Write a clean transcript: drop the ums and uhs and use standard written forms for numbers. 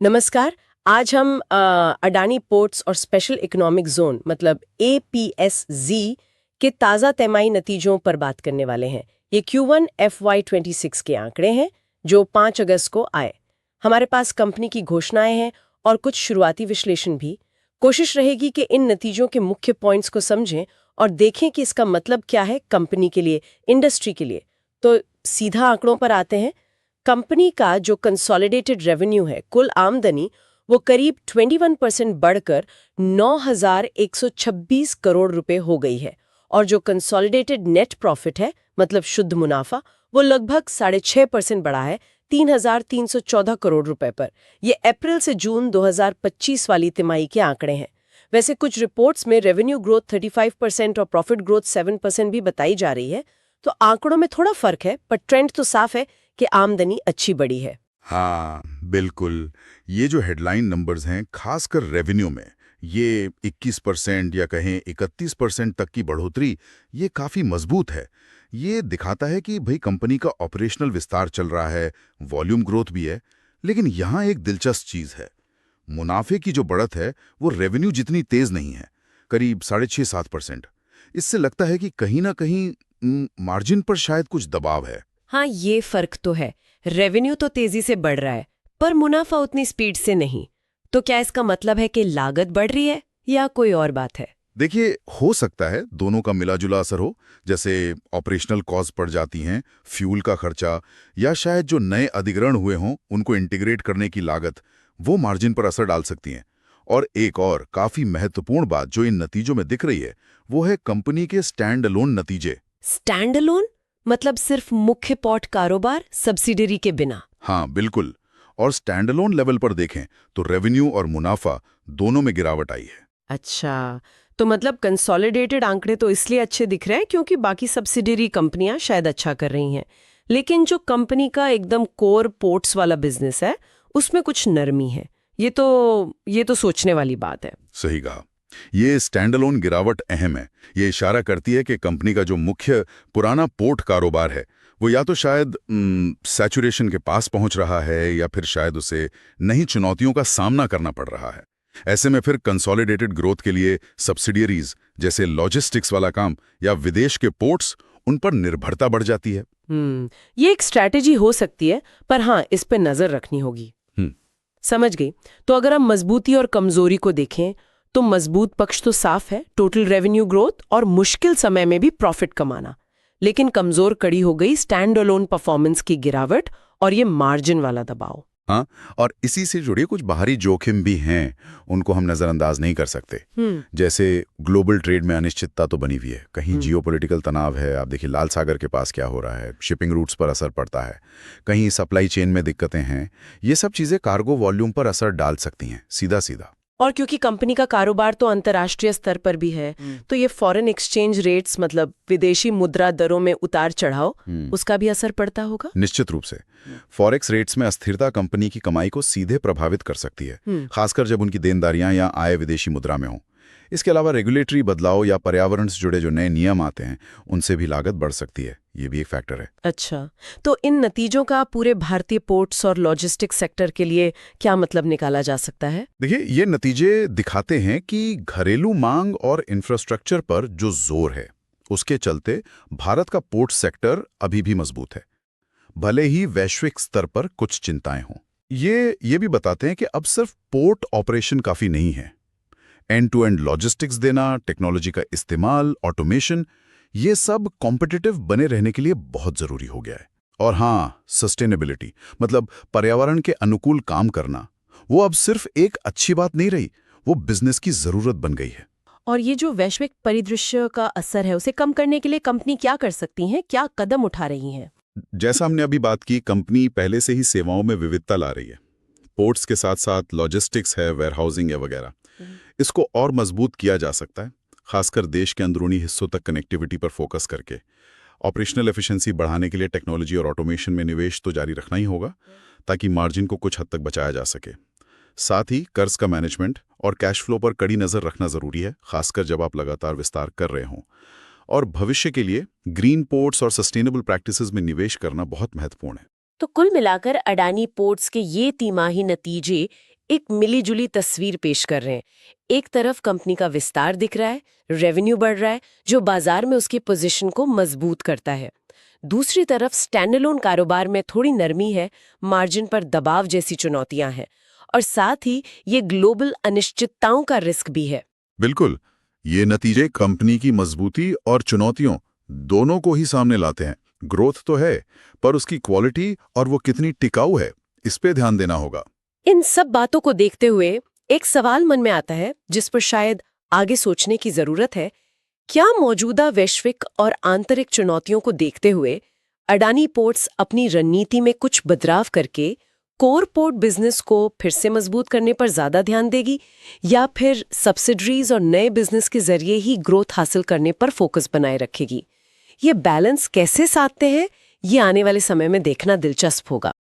नमस्कार। आज हम अडानी पोर्ट्स और स्पेशल इकोनॉमिक जोन मतलब APSZ के ताज़ा तिमाही नतीजों पर बात करने वाले हैं। ये Q1 FY26 के आंकड़े हैं जो 5 अगस्त को आए। हमारे पास कंपनी की घोषणाएं हैं और कुछ शुरुआती विश्लेषण भी। कोशिश रहेगी कि इन नतीजों के मुख्य पॉइंट्स को समझें और देखें कि इसका मतलब क्या है कंपनी के लिए, इंडस्ट्री के लिए। तो सीधा आंकड़ों पर आते हैं। कंपनी का जो कंसोलिडेटेड रेवेन्यू है, कुल आमदनी, वो करीब 21% बढ़कर 9,126 करोड़ रुपए हो गई है और जो कंसोलिडेटेड नेट प्रॉफिट है मतलब शुद्ध मुनाफा, वो लगभग 6.5% बढ़ा है 3,314 करोड़ रुपए पर। ये अप्रैल से जून 2025 वाली तिमाही के आंकड़े हैं। वैसे कुछ रिपोर्ट्स में रेवेन्यू ग्रोथ 35% और प्रॉफिट ग्रोथ 7% भी बताई जा रही है, तो आंकड़ों में थोड़ा फर्क है, पर ट्रेंड तो साफ है कि आमदनी अच्छी बढ़ी है। हाँ, बिल्कुल। ये जो हेडलाइन नंबर्स हैं, खासकर रेवेन्यू में, ये 21% या कहें 31% तक की बढ़ोतरी, ये काफ़ी मजबूत है। ये दिखाता है कि भाई कंपनी का ऑपरेशनल विस्तार चल रहा है, वॉल्यूम ग्रोथ भी है। लेकिन यहाँ एक दिलचस्प चीज़ है। मुनाफे की जो बढ़त है, वो रेवेन्यू जितनी तेज़ नहीं है, करीब 6.5-7%। इससे लगता है कि कहीं ना कहीं मार्जिन पर शायद कुछ दबाव है। हाँ, ये फर्क तो है। रेवेन्यू तो तेजी से बढ़ रहा है, पर मुनाफा उतनी स्पीड से नहीं। तो क्या इसका मतलब है कि लागत बढ़ रही है या कोई और बात है? देखिए, हो सकता है दोनों का मिला-जुला असर हो, जैसे ऑपरेशनल कॉस्ट बढ़ जाती हैं, फ्यूल का खर्चा, या शायद जो नए अधिग्रहण हुए हों, उनको इंटीग्रेट करने की लागत, वो मार्जिन पर असर डाल सकती हैं। और एक और काफ़ी महत्वपूर्ण बात जो इन नतीजों में दिख रही है, वो है कंपनी के स्टैंड अलोन नतीजे। स्टैंड अलोन मतलब सिर्फ मुख्य पॉट कारोबार, सब्सिडरी के बिना? हाँ, बिल्कुल। और स्टैंड अलोन लेवल पर देखें तो रेवेन्यू और मुनाफा दोनों में गिरावट आई है। अच्छा, तो मतलब कंसोलिडेटेड आंकड़े तो इसलिए अच्छे दिख रहे हैं क्योंकि बाकी सब्सिडरी कंपनियां शायद अच्छा कर रही हैं। लेकिन जो कंपनी का एकदम कोर पोर्ट्स वाला बिजनेस है, उसमें कुछ नरमी है। ये तो सोचने वाली बात है। सही कहा। ये स्टैंडअलोन गिरावट अहम है। ये इशारा करती है कि कंपनी का जो मुख्य पुराना पोर्ट कारोबार है, वो या तो शायद सैचुरेशन के पास पहुंच रहा है, या फिर शायद उसे नई चुनौतियों का सामना करना पड़ रहा है। ऐसे में फिर कंसोलिडेटेड ग्रोथ के लिए सब्सिडियरीज जैसे लॉजिस्टिक्स वाला काम या विदेश के पोर्ट्स, उन पर निर्भरता बढ़ जाती है। ये एक स्ट्रैटेजी हो सकती है, पर हाँ, इस पे नजर रखनी होगी। हम्म, समझ गई। तो अगर हम मजबूती और कमजोरी को देखें, तो मजबूत पक्ष तो साफ है, टोटल रेवेन्यू ग्रोथ और मुश्किल समय में भी प्रॉफिट कमाना। लेकिन कमजोर कड़ी हो गई स्टैंड अलोन परफॉर्मेंस की गिरावट और ये मार्जिन वाला दबाव। हाँ, और इसी से जुड़े कुछ बाहरी जोखिम भी हैं, उनको हम नज़रअंदाज नहीं कर सकते। जैसे ग्लोबल ट्रेड में अनिश्चितता तो बनी हुई है, कहीं जियोपॉलिटिकल तनाव है। आप देखिए लाल सागर के पास क्या हो रहा है, शिपिंग रूट्स पर असर पड़ता है, कहीं सप्लाई चेन में दिक्कतें हैं। ये सब चीज़ें कार्गो वॉल्यूम पर असर डाल सकती हैं, सीधा सीधा। और क्योंकि कंपनी का कारोबार तो अंतर्राष्ट्रीय स्तर पर भी है, तो ये फॉरेन एक्सचेंज रेट्स मतलब विदेशी मुद्रा दरों में उतार चढ़ाव, उसका भी असर पड़ता होगा। निश्चित रूप से फॉरेक्स रेट्स में अस्थिरता कंपनी की कमाई को सीधे प्रभावित कर सकती है, खासकर जब उनकी देनदारियां या आय विदेशी मुद्रा में हो। इसके अलावा रेगुलेटरी बदलाव या पर्यावरण से जुड़े जो नए नियम आते हैं, उनसे भी लागत बढ़ सकती है। ये भी एक फैक्टर है। अच्छा, तो इन नतीजों का पूरे भारतीय पोर्ट्स और लॉजिस्टिक्स सेक्टर के लिए क्या मतलब निकाला जा सकता है? देखिए, ये नतीजे दिखाते हैं कि घरेलू मांग और इंफ्रास्ट्रक्चर पर जो जोर है, उसके चलते भारत का पोर्ट सेक्टर अभी भी मजबूत है, भले ही वैश्विक स्तर पर कुछ चिंताएं हों। ये भी बताते हैं कि अब सिर्फ पोर्ट ऑपरेशन काफी नहीं है। एंड टू एंड लॉजिस्टिक्स देना, टेक्नोलॉजी का इस्तेमाल, ऑटोमेशन, ये सब कॉम्पिटिटिव बने रहने के लिए बहुत जरूरी हो गया है। और हाँ, सस्टेनेबिलिटी मतलब पर्यावरण के अनुकूल काम करना, वो अब सिर्फ एक अच्छी बात नहीं रही, वो बिजनेस की जरूरत बन गई है। और ये जो वैश्विक परिदृश्य का असर है, उसे कम करने के लिए कंपनी क्या कर सकती हैं, क्या कदम उठा रही हैं? जैसा हमने अभी बात की, कंपनी पहले से ही सेवाओं में विविधता ला रही है। पोर्ट्स के साथ साथ लॉजिस्टिक्स है, वेयरहाउसिंग है वगैरह। इसको और मजबूत किया जा सकता है, खासकर देश के अंदरूनी हिस्सों तक कनेक्टिविटी पर फोकस करके। ऑपरेशनल एफिशिएंसी बढ़ाने के लिए टेक्नोलॉजी और ऑटोमेशन में निवेश तो जारी रखना ही होगा, ताकि मार्जिन को कुछ हद तक बचाया जा सके। साथ ही कर्ज का मैनेजमेंट और कैश फ्लो पर कड़ी नज़र रखना ज़रूरी है, खासकर जब आप लगातार विस्तार कर रहे हों। और भविष्य के लिए ग्रीन पोर्ट्स और सस्टेनेबल प्रैक्टिसेस में निवेश करना बहुत महत्वपूर्ण है। तो कुल मिलाकर अडानी पोर्ट्स के ये तिमाही नतीजे एक मिलीजुली तस्वीर पेश कर रहे हैं। एक तरफ कंपनी का विस्तार दिख रहा है, रेवेन्यू बढ़ रहा है, जो बाजार में उसकी पोजीशन को मजबूत करता है। दूसरी तरफ स्टैंडअलोन कारोबार में थोड़ी नरमी है, मार्जिन पर दबाव जैसी चुनौतियां हैं, और साथ ही ये ग्लोबल अनिश्चितताओं का रिस्क भी है। बिल्कुल, ये नतीजे कंपनी की मजबूती और चुनौतियों दोनों को ही सामने लाते हैं। ग्रोथ तो है, पर उसकी क्वालिटी और वो कितनी टिकाऊ है, इस पे ध्यान देना होगा। इन सब बातों को देखते हुए एक सवाल मन में आता है, जिस पर शायद आगे सोचने की जरूरत है। क्या मौजूदा वैश्विक और आंतरिक चुनौतियों को देखते हुए अडानी पोर्ट्स अपनी रणनीति में कुछ बदलाव करके कोर पोर्ट बिजनेस को फिर से मजबूत करने पर ज्यादा ध्यान देगी, या फिर सब्सिडरीज और नए बिजनेस के जरिए ही ग्रोथ हासिल करने पर फोकस बनाए रखेगी? ये बैलेंस कैसे साधते हैं, ये आने वाले समय में देखना दिलचस्प होगा।